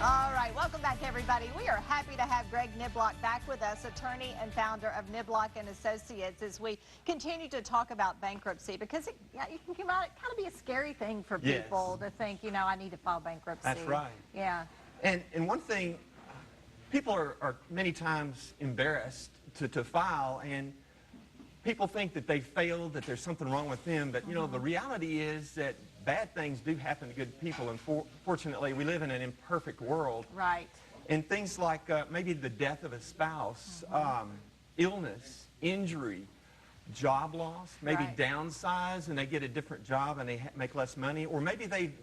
All right, welcome back, everybody. We are happy to have Greg Niblock back with us, attorney and founder of Niblock and Associates, as we continue to talk about bankruptcy, because it can kind of be a scary thing for people to think, you know, I need to file bankruptcy. That's right. Yeah. And one thing, people are many times embarrassed to file, and people think that they failed, that there's something wrong with them, but you know, the reality is that bad things do happen to good people, and fortunately we live in an imperfect world. Right. And things like maybe the death of a spouse, illness, injury, job loss, maybe downsize and they get a different job and they make less money, or maybe they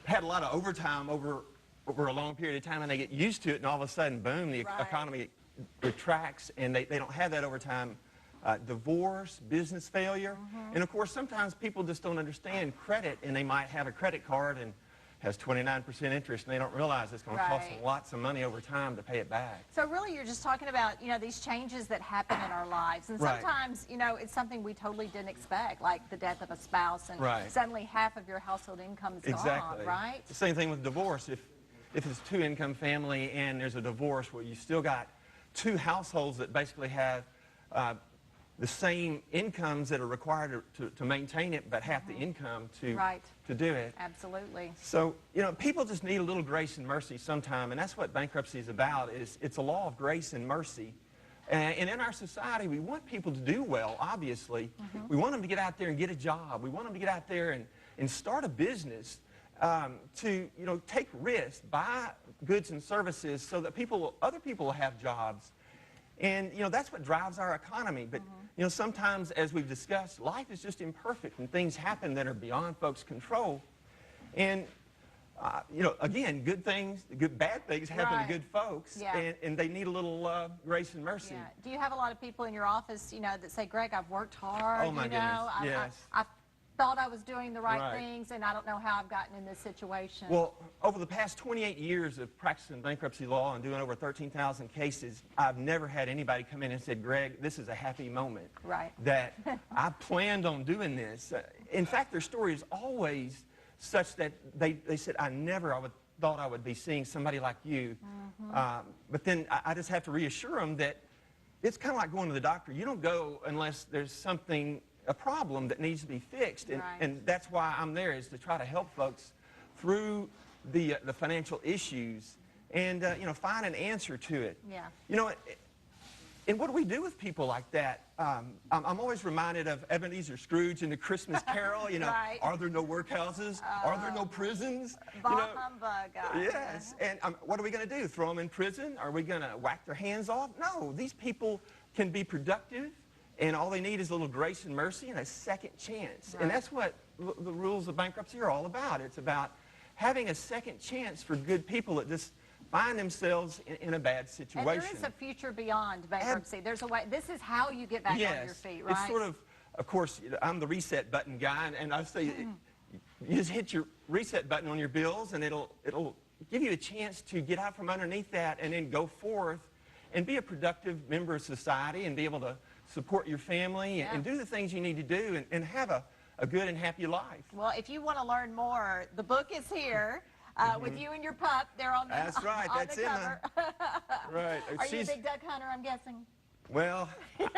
had a lot of overtime over a long period of time and they get used to it, and all of a sudden, boom, the economy retracts and they don't have that overtime. Divorce, business failure, and of course sometimes people just don't understand credit, and they might have a credit card and has 29% interest, and they don't realize it's going to cost them lots of money over time to pay it back. So really you're just talking about, you know, these changes that happen in our lives, and sometimes, you know, it's something we totally didn't expect, like the death of a spouse, and suddenly half of your household income is gone, right? The same thing with divorce. If it's a two-income family and there's a divorce, well, you still got two households that basically have the same incomes that are required to maintain it, but half the income to do it. Absolutely. So, you know, people just need a little grace and mercy sometime, and that's what bankruptcy is about. It's a law of grace and mercy. And in our society, we want people to do well, obviously. We want them to get out there and get a job. We want them to get out there and start a business, to, you know, take risks, buy goods and services so that other people will have jobs. And, you know, that's what drives our economy. But, you know, sometimes, as we've discussed, life is just imperfect and things happen that are beyond folks' control. And, you know, again, bad things happen to good folks, and they need a little grace and mercy. Yeah. Do you have a lot of people in your office, you know, that say, Greg, I've worked hard, oh my goodness, yes. I thought I was doing the right things, and I don't know how I've gotten in this situation? Well, over the past 28 years of practicing bankruptcy law and doing over 13,000 cases, I've never had anybody come in and said, Greg, this is a happy moment. That I planned on doing this. In fact, their story is always such that they said, I thought I would be seeing somebody like you. But then I just have to reassure them that it's kind of like going to the doctor. You don't go unless there's a problem that needs to be fixed, and that's why I'm there, is to try to help folks through the financial issues and you know, find an answer to it. You know, and what do we do with people like that? I'm always reminded of Ebenezer Scrooge in the Christmas Carol. You know, are there no workhouses? Are there no prisons? Humbug. Yes, and what are we going to do? Throw them in prison? Are we going to whack their hands off? No, these people can be productive. And all they need is a little grace and mercy and a second chance. And that's what the rules of bankruptcy are all about. It's about having a second chance for good people that just find themselves in a bad situation. And there is a future beyond bankruptcy. There's a way. This is how you get back on your feet, right? It's sort of course, I'm the reset button guy, and I say you just hit your reset button on your bills, and it'll give you a chance to get out from underneath that and then go forth and be a productive member of society and be able to support your family and do the things you need to do and have a good and happy life. Well, if you want to learn more, the book is here with you and your pup. They're on the That's right. on That's the cover. Right. Are you a big duck hunter, I'm guessing? Well,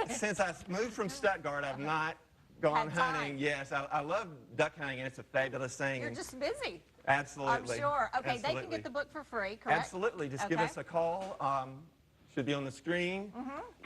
since I moved from Stuttgart, I've not gone hunting. Yes, I love duck hunting, and it's a fabulous thing. You're just busy. Absolutely. I'm sure. Okay, they can get the book for free, correct? Absolutely. Just give us a call. Should be on the screen.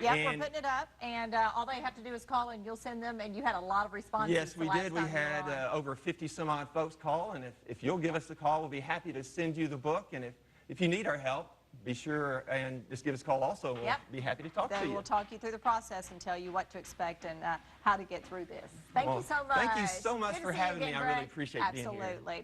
Yep, we're putting it up, and all they have to do is call, and you'll send them, and you had a lot of responses. Yes, we did. We had over 50 some odd folks call, and if you'll give us a call, we'll be happy to send you the book, and if you need our help, be sure and just give us a call also. We'll be happy to talk to you. Then we'll talk you through the process and tell you what to expect and how to get through this. Thank you so much. Thank you so much for having me. I really appreciate being here. Absolutely.